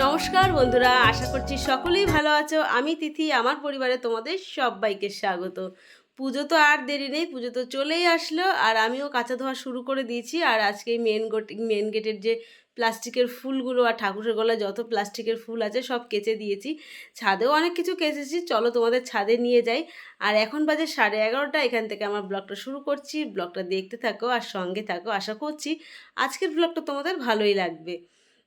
নমস্কার বন্ধুরা, আশা করছি সকলেই ভালো আছো। আমি তিথি, আমার পরিবারে তোমাদের সবাইকে স্বাগত। পুজো তো আর দেরি নেই, পুজো তো চলেই আসলো, আর আমিও কাঁচা ধোয়া শুরু করে দিয়েছি। আর আজকে মেন গেটের যে প্লাস্টিকের ফুলগুলো আর ঠাকুরের গলায় যত প্লাস্টিকের ফুল আছে সব কেচে দিয়েছি। ছাদেও অনেক কিছু কেচেছি, চলো তোমাদের ছাদে নিয়ে যাই। আর এখন বাজে 11:30, এখান থেকে আমার ব্লগটা শুরু করছি। ব্লগটা দেখতে থাকো আর সঙ্গে থাকো, আশা করছি আজকের ব্লগটা তোমাদের ভালোই লাগবে।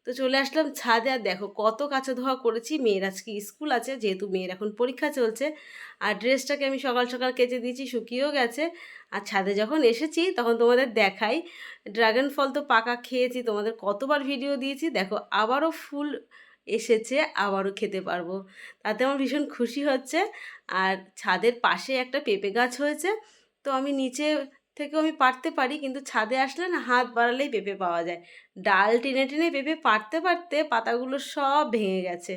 তো চলে আসলাম ছাদে, আর দেখো কত কাঁচা ধোয়া করেছি। মেয়ের আজকে স্কুল আছে, যেহেতু মেয়ের এখন পরীক্ষা চলছে। আর ড্রেসটাকে আমি সকাল সকাল কেচে দিয়েছি, শুকিয়েও গেছে। আর ছাদে যখন এসেছি তখন তোমাদের দেখাই, ড্রাগন ফল তো পাকা খেয়েছি, তোমাদের কতবার ভিডিও দিয়েছি। দেখো আবারও ফুল এসেছে, আবারও খেতে পারবো, তাতে আমার ভীষণ খুশি হচ্ছে। আর ছাদের পাশে একটা পেঁপে গাছ হয়েছে, তো আমি নিচে থেকেও আমি পারতে পারি, কিন্তু ছাদে আসলে না হাত বাড়ালেই পেঁপে পাওয়া যায়। ডাল টেনে টেনে পেঁপে পারতে পারতে পাতাগুলো সব ভেঙে গেছে।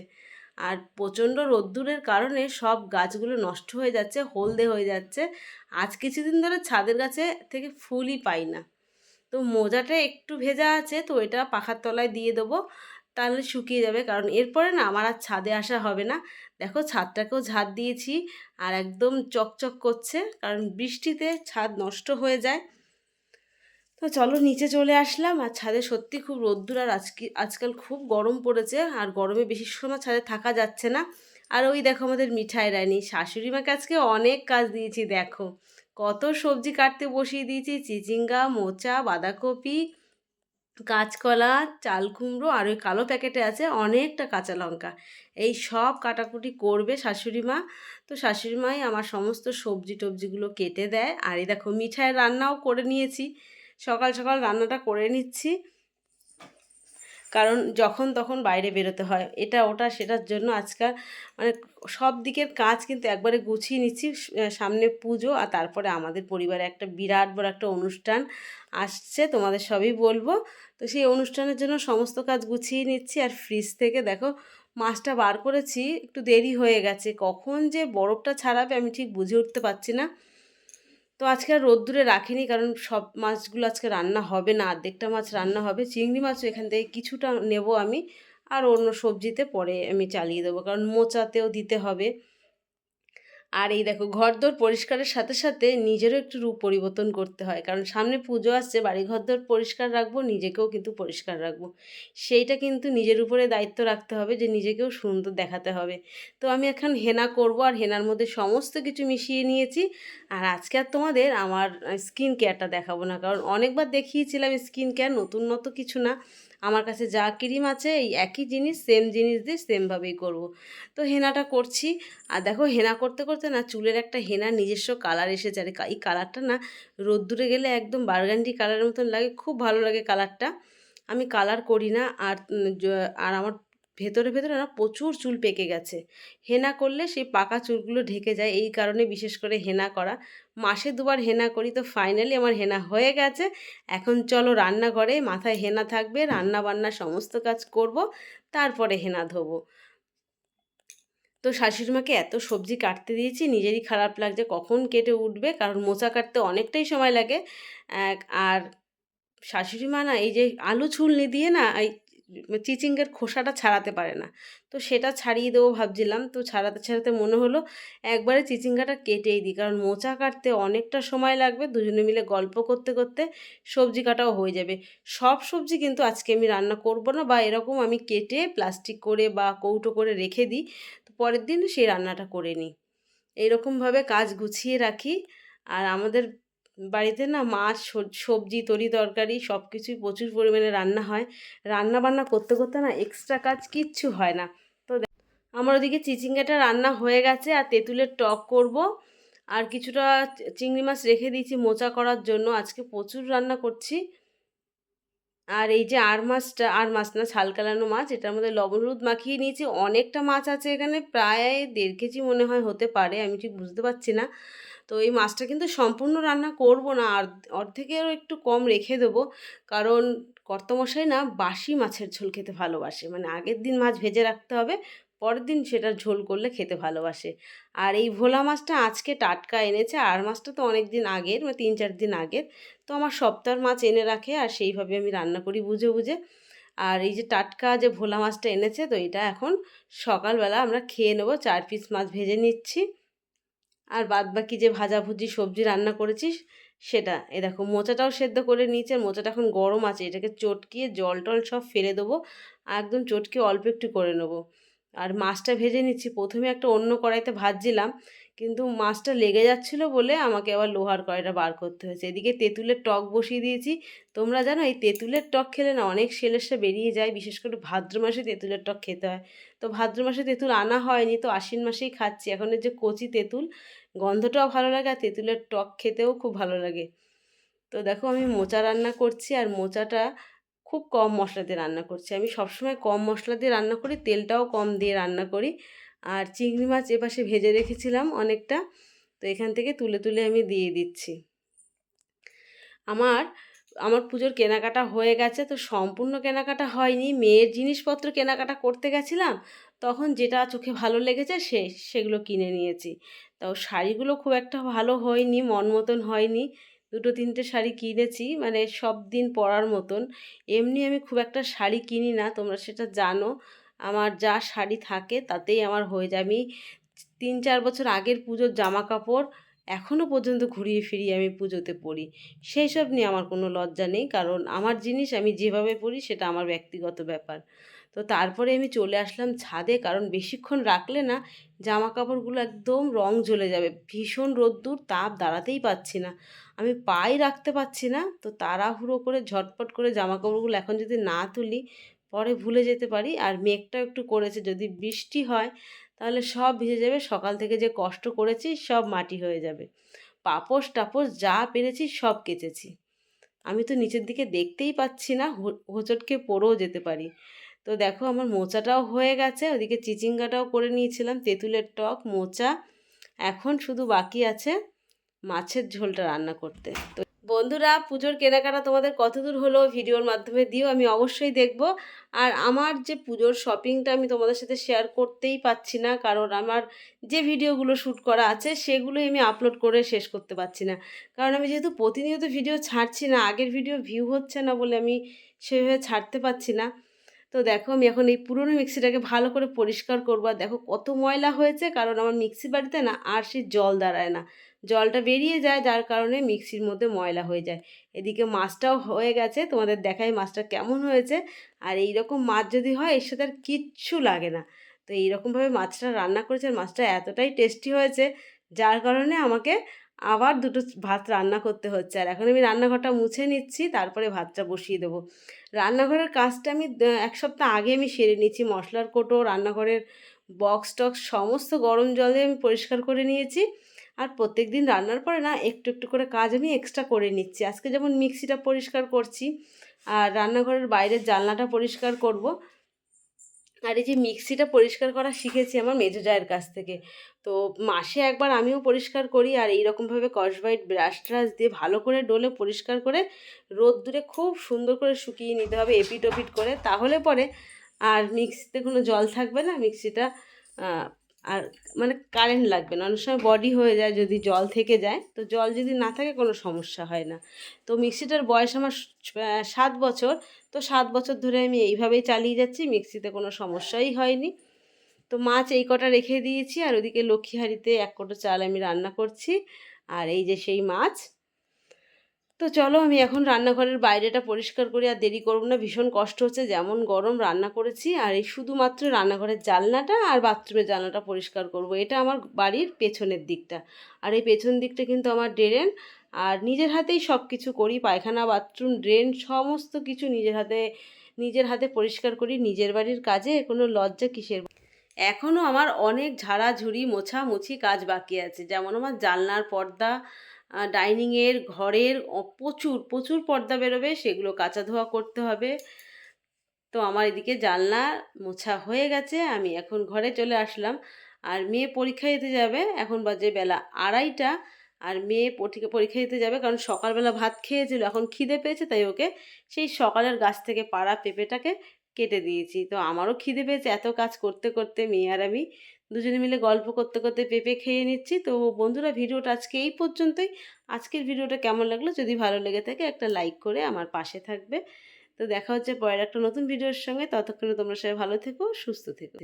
আর প্রচণ্ড রোদ্দুরের কারণে সব গাছগুলো নষ্ট হয়ে যাচ্ছে, হলদে হয়ে যাচ্ছে। আজ কিছুদিন ধরে ছাদের গাছে থেকে ফুলই পাই না। তো মোজাটা একটু ভেজা আছে, তো এটা পাখার তলায় দিয়ে দেবো, তাহলে শুকিয়ে যাবে। কারণ এরপরে না আমার আর ছাদে আসা হবে না। দেখো ছাদটাকেও ঝাড় দিয়েছি, আর একদম চকচক করছে, কারণ বৃষ্টিতে ছাদ নষ্ট হয়ে যায়। তো চলো নিচে চলে আসলাম। আর ছাদে সত্যি খুব রোদ্দুর, আর আজকাল খুব গরম পড়েছে, আর গরমে বেশি সময় ছাদে থাকা যাচ্ছে না। আর ওই দেখো আমাদের মিঠাই রানী শাশুড়ি মাকে আজকে অনেক কাজ দিয়েছি। দেখো কত সবজি কাটতে বসিয়ে দিয়েছি, চিচিঙ্গা, মোচা, বাঁধাকপি, কাঁচকলা, চাল কুমড়ো, আর ওই কালো প্যাকেটে আছে অনেকটা কাঁচা লঙ্কা। এই সব কাটাকুটি করবে শাশুড়ি মা। তো শাশুড়ি মাই আমার সমস্ত সবজি টবজিগুলো কেটে দেয়। আর এই দেখো মিঠাইয়ের রান্নাও করে নিয়েছি, সকাল সকাল রান্নাটা করে নিচ্ছি, কারণ যখন তখন বাইরে বেরোতে হয়, এটা ওটা সেটার জন্য আজকাল মানে সব দিকের কাজ কিন্তু একবারে গুছিয়ে নিচ্ছি। সামনে পুজো, আর তারপরে আমাদের পরিবারে একটা বিরাট বড় একটা অনুষ্ঠান আসছে, তোমাদের সবই বলবো। তো সেই অনুষ্ঠানের জন্য সমস্ত কাজ গুছিয়ে নিচ্ছি। আর ফ্রিজ থেকে দেখো মাছটা বার করেছি, একটু দেরি হয়ে গেছে, কখন যে বরফটা ছাড়াবে আমি ঠিক বুঝে উঠতে পারছি না। তো আজকে আর রোদ্দুরে রাখিনি, কারণ সব মাছগুলো আজকে রান্না হবে না, অর্ধেকটা মাছ রান্না হবে। চিংড়ি মাছও এখান থেকে কিছুটা নেব আমি, আর অন্য সবজিতে পরে আমি চালিয়ে দেবো, কারণ মোচাতেও দিতে হবে। আর এই দেখো ঘরদোর পরিষ্কারের সাথে সাথে নিজেরও একটু রূপ পরিবর্তন করতে হয়, কারণ সামনে পুজো আসছে, বাড়ি ঘরদোর পরিষ্কার রাখবো, নিজেকেও কিন্তু পরিষ্কার রাখবো। সেইটা কিন্তু নিজের উপরে দায়িত্ব রাখতে হবে, যে নিজেকেও সুন্দর দেখাতে হবে। তো আমি এখন হেনা করব, আর হেনার মধ্যে সমস্ত কিছু মিশিয়ে নিয়েছি। আর আজকে আর তোমাদের আমার স্কিন কেয়ারটা দেখাবো না, কারণ অনেকবার দেখিয়েছিলাম স্কিন কেয়ার, নতুন কিছু না। আমার কাছে যা ক্রিম আছে এই একই জিনিস, সেম জিনিস দিয়ে সেমভাবেই করব। তো হেনাটা করছি। আর দেখো হেনা করতে করতে না চুলের একটা হেনার নিজস্ব কালার এসেছে। আর এই কালারটা না রোদ্দুরে গেলে একদম বার্গান্ডি কালারের মতন লাগে, খুব ভালো লাগে কালারটা। আমি কালার করি না। আর আমার ভেতরে ভেতরে না প্রচুর চুল পেকে গেছে, হেনা করলে সেই পাকা চুলগুলো ঢেকে যায়, এই কারণে বিশেষ করে হেনা করা। মাসে দুবার হেনা করি। তো ফাইনালি আমার হেনা হয়ে গেছে। এখন চলো রান্নাঘরে, মাথায় হেনা থাকবে, রান্না বান্না সমস্ত কাজ করব, তারপরে হেনা ধোবো। তো শাশুড়িমাকে এত সবজি কাটতে দিয়েছি, নিজেরই খারাপ লাগছে কখন কেটে উঠবে, কারণ মোচা কাটতে অনেকটাই সময় লাগে। আর শাশুড়ি মা না এই যে আলু ছুলনি দিয়ে না এই চিচিঙ্গের খোসাটা ছাড়াতে পারে না। তো সেটা ছাড়িয়ে দেবো ভাবছিলাম, তো ছাড়াতে ছাড়াতে মনে হলো একবারে চিচিঙ্গাটা কেটেই দিই, কারণ মোচা কাটতে অনেকটা সময় লাগবে। দুজনে মিলে গল্প করতে করতে সবজি কাটাও হয়ে যাবে। সব সবজি কিন্তু আজকে আমি রান্না করব না, বা এরকম আমি কেটে প্লাস্টিক করে বা কৌটো করে রেখে দিই, তো পরের দিন সেই রান্নাটা করে নিই। এইরকমভাবে কাজ গুছিয়ে রাখি। আর আমাদের বাড়িতে না মাছ, সবজি, তরি তরকারি সব কিছুই প্রচুর পরিমাণে রান্না হয়। রান্না বান্না করতে করতে না এক্সট্রা কাজ কিচ্ছু হয় না। তো আমার ওদিকে চিচিঙ্গাটা রান্না হয়ে গেছে, আর তেঁতুলের টক করব। আর কিছুটা চিংড়ি মাছ রেখে দিয়েছি মোচা করার জন্য, আজকে প্রচুর রান্না করছি। আর এই যে আর মাছ না, ছাল কালানো মাছ, এটার মধ্যে লবণ হলুদ মাখিয়ে নিয়েছি। অনেকটা মাছ আছে এখানে, প্রায় 1.5 কেজি মনে হয় হতে পারে, আমি ঠিক বুঝতে পারছি না। তো এই মাছটা কিন্তু সম্পূর্ণ রান্না করব না, আর অর্ধেকেরও একটু কম রেখে দেবো, কারণ কর্তামশাই না বাসি মাছের ঝোল খেতে ভালোবাসে, মানে আগের দিন মাছ ভেজে রাখতে হবে, পরের দিন সেটা ঝোল করলে খেতে ভালোবাসে। আর এই ভোলা মাছটা আজকে টাটকা এনেছে, আর মাছটা তো অনেক দিন আগের, মানে 3-4 দিন আগের। তো আমার সপ্তাহের মাছ এনে রাখে, আর সেইভাবে আমি রান্না করি বুঝে বুঝে। আর এই যে টাটকা যে ভোলা মাছটা এনেছে, তো এটা এখন সকালবেলা আমরা খেয়ে নেবো। 4 পিস মাছ ভেজে নিচ্ছি, আর বাদবাকি যে ভাজাভুজি সবজি রান্না করেছি সেটা। এ দেখো মোচাটাও সেদ্ধ করে নিয়েছি, আর মোচাটা এখন গরম আছে, এটাকে চটকিয়ে জল টল সব ফেলে দেবো, একদম চটকিয়ে অল্প একটু করে নেবো। আর মাছটা ভেজে নিচ্ছি, প্রথমে একটা অন্য কড়াইতে ভাজছিলাম, কিন্তু মাছটা লেগে যাচ্ছিলো বলে আমাকে আবার লোহার কড়াইটা বার করতে হয়েছে। এদিকে তেঁতুলের টক বসিয়ে দিয়েছি। তোমরা জানো এই তেঁতুলের টক খেলে না অনেক সেলেসা বেরিয়ে যায়, বিশেষ করে ভাদ্র মাসে তেঁতুলের টক খেতে হয়। তো ভাদ্র মাসে তেঁতুল আনা হয়নি, তো আশ্বিন মাসেই খাচ্ছি। এখন এই যে কচি তেঁতুল, গন্ধটাও ভালো লাগে আর তেঁতুলের টক খেতেও খুব ভালো লাগে। তো দেখো আমি মোচা রান্না করছি, আর মোচাটা খুব কম মশলা দিয়ে রান্না করছি। আমি সবসময় কম মশলা দিয়ে রান্না করি, তেলটাও কম দিয়ে রান্না করি। আর চিংড়ি মাছ এপাশে ভেজে রেখেছিলাম অনেকটা, তো এখান থেকে তুলে তুলে আমি দিয়ে দিচ্ছি। আমার আমার পুজোর কেনাকাটা হয়ে গেছে, তো সম্পূর্ণ কেনাকাটা হয়নি, মেয়ের জিনিসপত্র কেনাকাটা করতে গেছিলাম, তখন যেটা চোখে ভালো লেগেছে সেগুলো কিনে নিয়েছি। তাও শাড়িগুলো খুব একটা ভালো হয়নি, মন মতন হয়নি। দুটো তিনটে শাড়ি কিনেছি, মানে সব দিন পরার মতন। এমনি আমি খুব একটা শাড়ি কিনি না, তোমরা সেটা জানো। আমার যা শাড়ি থাকে তাতেই আমার হয়ে যায়। আমি 3-4 বছর আগের পুজোর জামা কাপড় এখনও পর্যন্ত ঘুরিয়ে ফিরিয়ে আমি পুজোতে পরি। সেই সব নিয়ে আমার কোনো লজ্জা নেই, কারণ আমার জিনিস আমি যেভাবে পরি সেটা আমার ব্যক্তিগত ব্যাপার। তো তারপরে আমি চলে আসলাম ছাদে, কারণ বেশিক্ষণ রাখলে না জামা কাপড়গুলো একদম রং জ্বলে যাবে। ভীষণ রোদ্দুর, তাপ দাঁড়াতেই পাচ্ছি না, আমি পাই রাখতে পাচ্ছি না। তো তাড়াহুড়ো করে ঝটপট করে জামা কাপড়গুলো এখন যদি না তুলি পরে ভুলে যেতে পারি। আর মেঘটাও একটু করেছে, যদি বৃষ্টি হয় তাহলে সব ভিজে যাবে, সকাল থেকে যে কষ্ট করেছি সব মাটি হয়ে যাবে। পাপোশ টাপোশ যা পেরেছি সব কেচেছি, আমি তো নিচের দিকে দেখতেই পাচ্ছি না, হোঁচটকে পড়েও যেতে পারি। তো দেখো আমার মোচাটাও হয়ে গেছে, ওদিকে চিচিঙ্গাটাও করে নিয়েছিলাম, তেঁতুলের টক, মোচা। এখন শুধু বাকি আছে মাছের ঝোলটা রান্না করতে। তো বন্ধুরা, পুজোর কেনাকাটা তোমাদের কতদূর হলো ভিডিওর মাধ্যমে দিও, আমি অবশ্যই দেখব। আর আমার যে পুজোর শপিংটা আমি তোমাদের সাথে শেয়ার করতেই পাচ্ছি না, কারণ আমার যে ভিডিওগুলো শ্যুট করা আছে সেগুলোই আমি আপলোড করে শেষ করতে পারছি না। কারণ আমি যেহেতু প্রতিনিয়ত ভিডিও ছাড়ছি না, আগের ভিডিও ভিউ হচ্ছে না বলে আমি সেভাবে ছাড়তে পারছি না। তো দেখো আমি এখন এই পুরনো মিক্সিটাকে ভালো করে পরিষ্কার করবো। আর দেখো কত ময়লা হয়েছে, কারণ আমার মিক্সি বাড়িতে না আর সেই জল দাঁড়ায় না, জলটা বেরিয়ে যায়, যার কারণে মিক্সির মধ্যে ময়লা হয়ে যায়। এদিকে মাছটাও হয়ে গেছে, তোমাদের দেখাই মাছটা কেমন হয়েছে। আর এই রকম মাছ যদি হয় এর সাথে আর কিচ্ছু লাগে না। তো এইরকমভাবে মাছটা রান্না করেছে, আর মাছটা এতটাই টেস্টি হয়েছে, যার কারণে আমাকে আবার দুটো ভাত রান্না করতে হচ্ছে। আর এখন আমি রান্নাঘরটা মুছে নিচ্ছি, তারপরে ভাতটা বসিয়ে দেবো। রান্নাঘরের কাজটা আমি 1 সপ্তাহ আগে আমি সেরে নিয়েছি, মশলার কোটো, রান্নাঘরের বক্স টক্স সমস্ত গরম জলে আমি পরিষ্কার করে নিয়েছি। আর প্রত্যেক দিন রান্নার পরে না একটু একটু করে কাজ আমি এক্সট্রা করে নিচ্ছি। আজকে যেমন মিক্সিটা পরিষ্কার করছি, আর রান্নাঘরের বাইরের জানলাটা পরিষ্কার করব। আর এই যে মিক্সিটা পরিষ্কার করা শিখেছি আমার মেজো জায়ের কাছ থেকে। তো মাসে একবার আমিও পরিষ্কার করি, আর এইরকমভাবে স্কচব্রাইট ব্রাশ ট্রাশ দিয়ে ভালো করে ডলে পরিষ্কার করে রোদ্দুরে খুব সুন্দর করে শুকিয়ে নিতে হবে এপিট ওপিট করে, তাহলে পরে আর মিক্সিতে কোনো জল থাকবে না, মিক্সিটা আর মানে কারেন্ট লাগবে না। অনেক সময় বডি হয়ে যায় যদি জল থেকে যায়, তো জল যদি না থাকে কোনো সমস্যা হয় না। তো মিক্সিটার বয়স আমার 7 বছর, তো 7 বছর ধরে আমি এইভাবেই চালিয়ে যাচ্ছি, মিক্সিতে কোনো সমস্যাই হয়নি। তো মাছ এই কটা রেখে দিয়েছি, আর ওদিকে লক্ষ্মী হাঁড়িতে 1 কোটো চাল আমি রান্না করছি, আর এই যে সেই মাছ। তো চলো আমি এখন রান্নাঘরের বাইরেটা পরিষ্কার করি, আর দেরি করব না, ভীষণ কষ্ট হচ্ছে, যেমন গরম রান্না করেছি। আর এই শুধুমাত্র রান্নাঘরের জানলাটা আর বাথরুমের জানলাটা পরিষ্কার করব। এটা আমার বাড়ির পেছনের দিকটা, আর এই পেছন দিকটা কিন্তু আমার ড্রেন। আর নিজের হাতেই সব কিছু করি, পায়খানা বাথরুম ড্রেন সমস্ত কিছু নিজের হাতে পরিষ্কার করি। নিজের বাড়ির কাজে কোনো লজ্জা কিসের। এখনও আমার অনেক ঝাড়াঝুড়ি মোছামুছি কাজ বাকি আছে, যেমন আমার জানলার পর্দা, ডাইনিংয়ের ঘরের প্রচুর প্রচুর পর্দা বেরোবে, সেগুলো কাচা ধোয়া করতে হবে। তো আমার এদিকে জানলা মোছা হয়ে গেছে, আমি এখন ঘরে চলে আসলাম। আর মেয়ে পরীক্ষা দিতে যাবে, এখন বাজে বেলা 2:30, আর মেয়ে পরীক্ষা দিতে যাবে, কারণ সকালবেলা ভাত খেয়েছিল, এখন খিদে পেয়েছে, তাই ওকে সেই সকালের গাছ থেকে পাড়া পেঁপেটাকে কেটে দিয়েছি। তো আমারও খিদে পেয়েছে, এত কাজ করতে করতে মেয়ে আর আমি দুজনে মিলে গল্প করতে করতে পেঁপে খেয়ে নিচ্ছি। তো বন্ধুরা, ভিডিওটা আজকে এই পর্যন্তই। আজকের ভিডিওটা কেমন লাগলো, যদি ভালো লেগে থাকে একটা লাইক করে আমার পাশে থাকবে। তো তো দেখা হচ্ছে পরের একটা নতুন ভিডিওর সঙ্গে। ততক্ষণে তোমরা সবাই ভালো থেকো, সুস্থ থেকো।